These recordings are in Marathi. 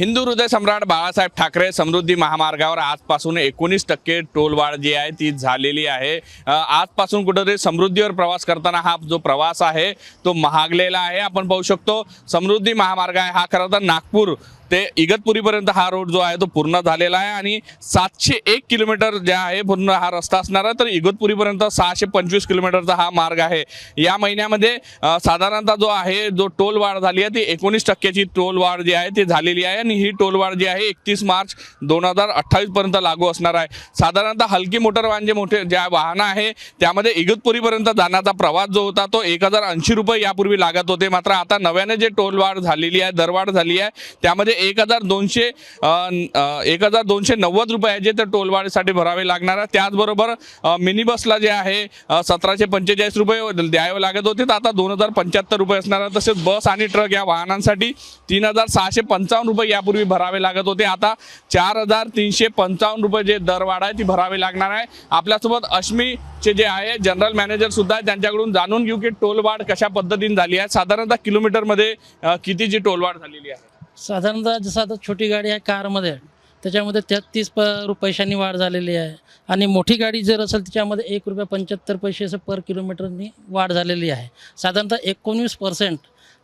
हिंदू हृदय सम्राट बाळासाहेब ठाकरे समृद्धी महामार्गावर आजपासून 19% टोलवाढ जी आहे ती झालेली आहे। आजपासून कुठेतरी समृद्धीवर प्रवास करताना हा जो प्रवास आहे तो महागलेला आहे। आपण पाहू शकतो समृद्धी महामार्ग आहे हा खरं तर नागपूर ते इगतपुरीपर्यंत हा रोड जो आहे तो पूर्ण झालेला आहे आणि 701 किलोमीटर जे आहे पूर्ण हा रस्ता असणार आहे, तर इगतपुरीपर्यंत 625 किलोमीटरचा हा मार्ग आहे। या महिन्यामध्ये साधारणतः जो आहे जो टोलवाढ झाली आहे ती 19%ची टोलवाढ जी आहे ती झालेली आहे आणि ही टोलवाढ जी आहे 31 मार्च 2028 पर्यंत लागू असणार आहे। साधारणतः हलकी मोटर वाहन जे मोठे ज्या वाहन आहे त्यामध्ये इगतपुरीपर्यंत जाण्याचा प्रवास जो होता तो 1080 रुपये यापूर्वी लागत होते, मात्र आता नव्याने जे टोलवाढ झालेली आहे दरवाढ झाली आहे त्यामध्ये 1290 रुपये जे तर टोलवाढीसाठी भरावे लागणार आहे। त्याचबरोबर मिनी बसला जे आहे 1745 रुपये द्यावे लागत होते, तर आता 2075 रुपये असणार आहे। तसेच बस आणि ट्रक या वाहनांसाठी 3655 रुपये यापूर्वी भरावे लागत होते, आता 4355 रुपये जे दरवाढ आहे ती भरावे लागणार आहे। आपल्यासोबत अश्मीचे जे आहे जनरल मॅनेजर सुद्धा आहे, त्यांच्याकडून जाणून घेऊ की टोलवाढ कशा पद्धतीने झाली आहे, साधारणतः किलोमीटरमध्ये कितीची टोलवाढ झालेली आहे। साधारणतः जसं आता छोटी गाडी आहे कारमध्ये त्याच्यामध्ये 33 पैशांनी वाढ झालेली आहे आणि मोठी गाडी जर असेल त्याच्यामध्ये ₹1.75 असं पर किलोमीटरनी वाढ झालेली आहे। साधारणतः 19%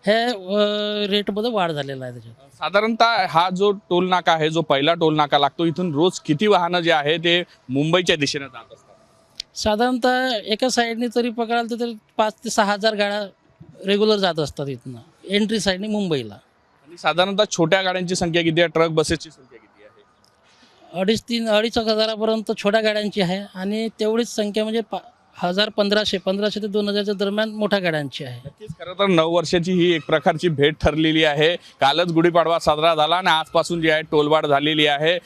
हे रेटमध्ये वाढ झालेला आहे त्याच्यात। साधारणतः हा जो टोल नाका आहे जो पहिला टोल नाका लागतो इथून रोज किती वाहनं जे आहे ते मुंबईच्या दिशेने जात असतात? साधारणतः एका साईडने तरी पकडाल तर 5 ते 6 हजार गाड्या रेग्युलर जात असतात इथनं एंट्री साईडने मुंबईला। आणि साधारणतः छोट्या गाड्यांची संख्या किती आहे, ट्रक बसेसची संख्या किती आहे? 2,500 हजारापर्यंत छोट्या गाड्यांची आहे आणि तेवढीच संख्या म्हणजे 1500 ते 2000च्या दरम्यान मोठ्या गाड्यांची आहे। नक्कीच खरं तर 9 वर्षाची ही एक प्रकारची भेट ठरलेली आहे। कालच गुढीपाडवा साजरा झाला आणि आजपासून जी आहे टोलवाढ झालेली आहे।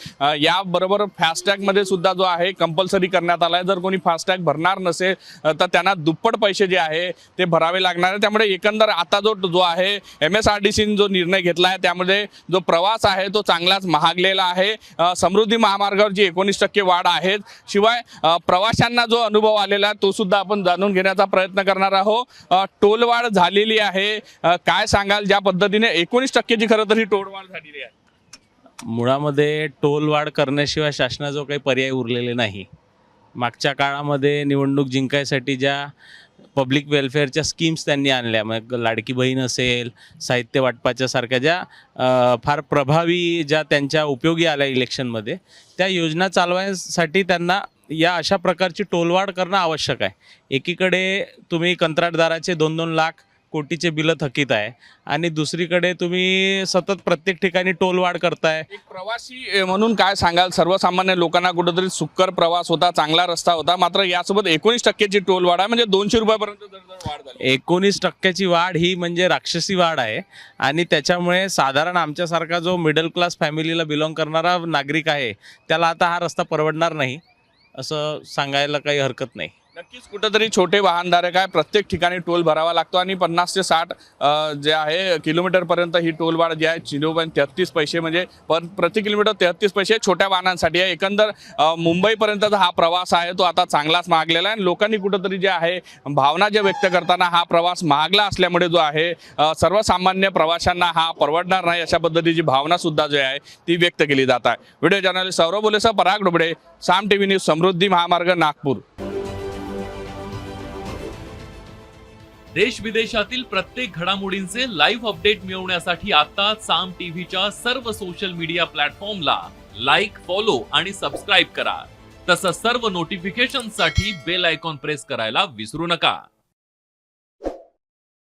याबरोबर फास्टॅगमध्ये सुद्धा जो आहे कंपल्सरी करण्यात आला आहे, जर कोणी फास्टॅग भरणार नसेल तर त्यांना दुप्पट पैसे जे आहे ते भरावे लागणार आहे। त्यामुळे एकंदर आता जो आहे MSRTCने जो निर्णय घेतला आहे त्यामध्ये जो प्रवास आहे तो चांगलाच महागलेला आहे। समृद्धी महामार्गावर जी 19% वाढ आहे, शिवाय प्रवाशांना जो अनुभव आलेला तो सुद्धा आपण जाणून घेण्याचा प्रयत्न करणार आहोत। टोलवाढ झालेली आहे, काय सांगाल ज्या पद्धतीने 19%ची खरं तर ही टोलवाढ झालेली आहे? मुळामध्ये टोलवाढ करण्याशिवाय शासनाचा काही पर्याय उरलेले नाही। मागच्या काळामध्ये निवडणूक जिंकायसाठी ज्या पब्लिक वेलफेअरच्या स्कीम्स त्यांनी आणल्या, मग लाडकी बहीण असेल, साहित्य वाटपाच्या सारख्या ज्या फार प्रभावी ज्या त्यांच्या उपयोगी आल्या इलेक्शनमध्ये, त्या योजना चालवण्यासाठी त्यांना या अशा प्रकारची टोलवाढ करणं आवश्यक आहे। एकीकडे तुम्ही कंत्राटदाराचे 2-2 लाख कोटीचे बिलं थकीत आहे आणि दुसरीकडे तुम्ही सतत प्रत्येक ठिकाणी टोलवाढ करताय। एक प्रवासी म्हणून काय सांगाल, सर्वसामान्य लोकांना कुठेतरी सुकर प्रवास होता, चांगला रस्ता होता, मात्र यासोबत 19%ची टोलवाढ आहे म्हणजे 200 रुपयापर्यंत वाढ झाली। 19%ची वाढ ही म्हणजे राक्षसी वाढ आहे आणि त्याच्यामुळे साधारण आमच्यासारखा जो मिडल क्लास फॅमिलीला बिलॉंग करणारा नागरिक आहे त्याला आता हा रस्ता परवडणार नाही असं सांगायला काही हरकत नाही। नक्कीच कुठेतरी छोटे वाहनधारक आहे प्रत्येक ठिकाणी टोल भरावा लागतो आणि 50 ते 60 जे आहे किलोमीटरपर्यंत ही टोलवाढ जी आहे 0.33 पैसे म्हणजे प्रति किलोमीटर 33 पैसे छोट्या वाहनांसाठी आहे। एकंदर मुंबईपर्यंतचा हा प्रवास आहे तो आता चांगलाच महागलेला आहे आणि लोकांनी कुठेतरी जे आहे भावना जे व्यक्त करताना हा प्रवास महागला असल्यामुळे जो आहे सर्वसामान्य प्रवाशांना हा परवडणार नाही अशा पद्धतीची भावना सुद्धा जी आहे ती व्यक्त केली जात आहे। व्हिडिओ जर्नलिस्ट सौरभ बोलेसह पराग डोबडे, साम TV न्यूज, समृद्धी महामार्ग, नागपूर। देश विदेशातील प्रत्येक घडामोडींचे लाईव्ह अपडेट मिळवण्यासाठी आता साम टीव्हीच्या सर्व सोशल मीडिया प्लॅटफॉर्मला लाईक, फॉलो आणि सबस्क्राईब करा। तसंच सर्व नोटिफिकेशनसाठी बेल आयकॉन प्रेस करायला विसरू नका।